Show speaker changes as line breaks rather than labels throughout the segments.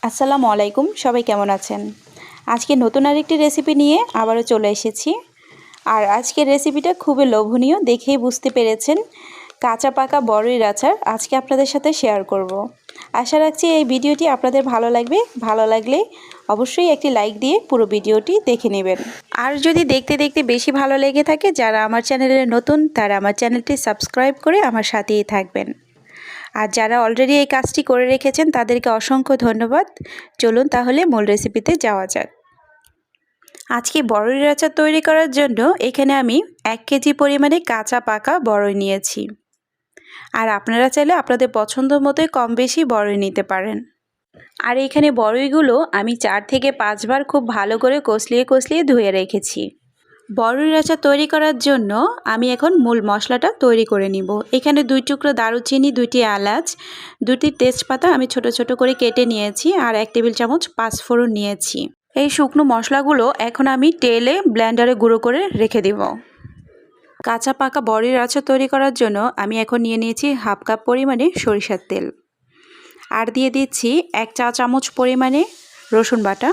আসসালামু আলাইকুম, সবাই কেমন আছেন? আজকে নতুন আরেকটি রেসিপি নিয়ে আবারও চলে এসেছি। আর আজকের রেসিপিটা খুবই লোভনীয়, দেখেই বুঝতে পেরেছেন। কাঁচা পাকা বড়ইয়ের আচার আজকে আপনাদের সাথে শেয়ার করব। আশা রাখছি এই ভিডিওটি আপনাদের ভালো লাগবে। ভালো লাগলে অবশ্যই একটি লাইক দিয়ে পুরো ভিডিওটি দেখে নেবেন। আর যদি দেখতে দেখতে বেশি ভালো লেগে থাকে, যারা আমার চ্যানেলে নতুন তারা আমার চ্যানেলটি সাবস্ক্রাইব করে আমার সাথেই থাকবেন। আর যারা অলরেডি এই কাজটি করে রেখেছেন তাদেরকে অসংখ্য ধন্যবাদ। চলুন তাহলে মূল রেসিপিতে যাওয়া যাক। আজকে বড়ইয়ের আচার তৈরি করার জন্য এখানে আমি 1 কেজি পরিমাণে কাঁচা পাকা বড়ই নিয়েছি। আর আপনারা চাইলে আপনাদের পছন্দ মতোই কম বেশি বড়ই নিতে পারেন। আর এখানে বড়ইগুলো আমি 4 থেকে 5 বার খুব ভালো করে কষলিয়ে ধুয়ে রেখেছি। বড়ইয়ের আচার তৈরি করার জন্য আমি এখন মূল মশলাটা তৈরি করে নিব। এখানে 2 টুকরো দারুচিনি, 2টি এলাচ, 2টি তেজপাতা আমি ছোট ছোট করে কেটে নিয়েছি, আর 1 টেবিল চামচ পাঁচফোড়ন নিয়েছি। এই শুকনো মশলাগুলো এখন আমি তেলে ব্লেন্ডারে গুঁড়ো করে রেখে দেব। কাঁচা পাকা বড়ইয়ের আচার তৈরি করার জন্য আমি এখন নিয়ে নিয়েছি হাফ কাপ পরিমাণে সরিষার তেল, আর দিয়ে দিচ্ছি 1 চা চামচ পরিমাণে রসুন বাটা।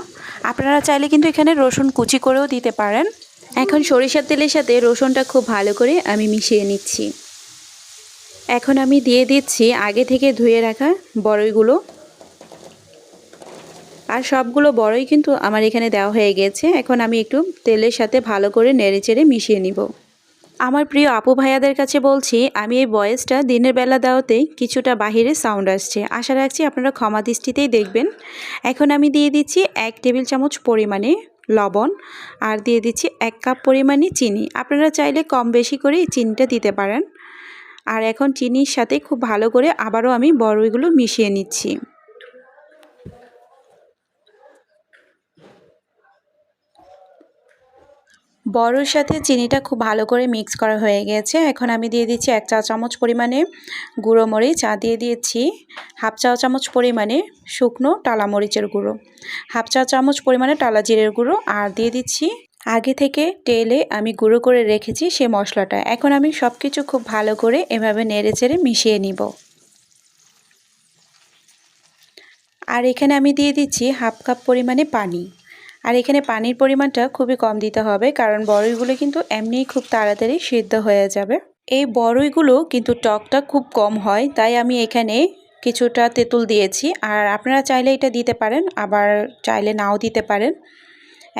আপনারা চাইলে কিন্তু এখানে রসুন কুচি করেও দিতে পারেন। এখন সরিষার তেলের সাথে রসুনটা খুব ভালো করে আমি মিশিয়ে নিচ্ছি। এখন আমি দিয়ে দিচ্ছি আগে থেকে ধুয়ে রাখা বড়ইগুলো। আর সবগুলো বড়ই কিন্তু আমার এখানে দেওয়া হয়ে গেছে। এখন আমি একটু তেলের সাথে ভালো করে নেড়েচেড়ে মিশিয়ে নিব। আমার প্রিয় আপু ভাইয়াদের কাছে বলছি, আমি এই ভয়েসটা দিনের বেলা দেওয়াতেই কিছুটা বাহিরে সাউন্ড আসছে। আশা রাখছি আপনারা ক্ষমা দৃষ্টিতেই দেখবেন। এখন আমি দিয়ে দিচ্ছি 1 টেবিল চামচ পরিমাণে লবণ, আর দিয়ে দিচ্ছি 1 কাপ পরিমাণে চিনি। আপনারা চাইলে কম বেশি করে চিনিটা দিতে পারেন। আর এখন চিনির সাথে খুব ভালো করে আবারও আমি বড়ইগুলো মিশিয়ে নিচ্ছি। বড়ইর সাথে চিনিটা খুব ভালো করে মিক্স করা হয়ে গেছে। এখন আমি দিয়ে দিচ্ছি 1 চা চামচ পরিমাণে গুঁড়ো মরিচ, আর দিয়ে দিচ্ছি হাফ চা চামচ পরিমাণে শুকনো টালা মরিচের গুঁড়ো, হাফ চা চামচ পরিমাণে টালা জিরের গুঁড়ো, আর দিয়ে দিচ্ছি আগে থেকে তেলে আমি গুঁড়ো করে রেখেছি সে মশলাটা। এখন আমি সব কিছু খুব ভালো করে এভাবে নেড়েচেড়ে মিশিয়ে নিব। আর এখানে আমি দিয়ে দিচ্ছি হাফ কাপ পরিমাণে পানি। আর এখানে পানির পরিমাণটা খুবই কম দিতে হবে, কারণ বড়ইগুলো কিন্তু এমনিই খুব তাড়াতাড়ি সিদ্ধ হয়ে যাবে। এই বড়ইগুলো কিন্তু টকটা খুব কম হয়, তাই আমি এখানে কিছুটা তেঁতুল দিয়েছি। আর আপনারা চাইলে এটা দিতে পারেন, আবার চাইলে নাও দিতে পারেন।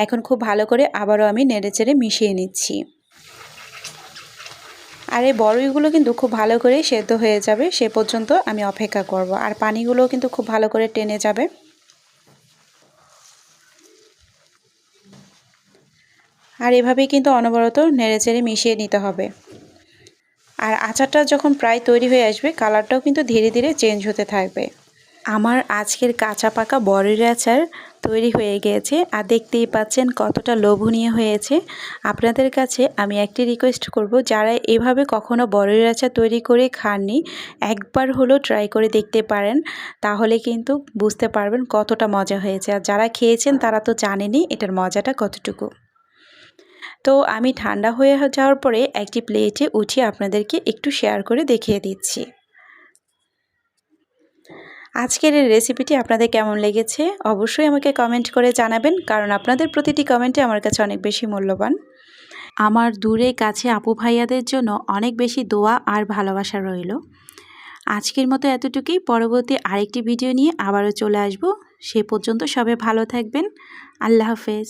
এখন খুব ভালো করে আবারও আমি নেড়েচেড়ে মিশিয়ে নিচ্ছি। আর এই বড়ইগুলো কিন্তু খুব ভালো করে সেদ্ধ হয়ে যাবে, সে পর্যন্ত আমি অপেক্ষা করব। আর পানিগুলোও কিন্তু খুব ভালো করে টেনে যাবে। আর এভাবেই কিন্তু অনবরত নেড়েচেড়ে মিশিয়ে নিতে হবে। আর আচারটা যখন প্রায় তৈরি হয়ে আসবে, কালারটাও কিন্তু ধীরে ধীরে চেঞ্জ হতে থাকবে। আমার আজকের কাঁচা পাকা বড়ইয়ের আচার তৈরি হয়ে গিয়েছে, আর দেখতেই পাচ্ছেন কতটা লোভনীয় হয়েছে। আপনাদের কাছে আমি একটি রিকোয়েস্ট করব, যারা এভাবে কখনো বড়ইয়ের আচার তৈরি করে খাননি, একবার হলো ট্রাই করে দেখতে পারেন। তাহলে কিন্তু বুঝতে পারবেন কতটা মজা হয়েছে। আর যারা খেয়েছেন তারা তো জানেনই এটার মজাটা কতটুকু। তো আমি ঠান্ডা হয়ে যাওয়ার পরে একটি প্লেটে উঠিয়ে আপনাদেরকে একটু শেয়ার করে দেখিয়ে দিচ্ছি। আজকের এই রেসিপিটি আপনাদের কেমন লেগেছে অবশ্যই আমাকে কমেন্ট করে জানাবেন, কারণ আপনাদের প্রতিটি কমেন্টে আমার কাছে অনেক বেশি মূল্যবান। আমার দূরে কাছে আপু ভাইয়াদের জন্য অনেক বেশি দোয়া আর ভালোবাসা রইল। আজকের মতো এতটুকুই। পরবর্তী আরেকটি ভিডিও নিয়ে আবারও চলে আসব। সে পর্যন্ত সবাই ভালো থাকবেন। আল্লাহ হাফেজ।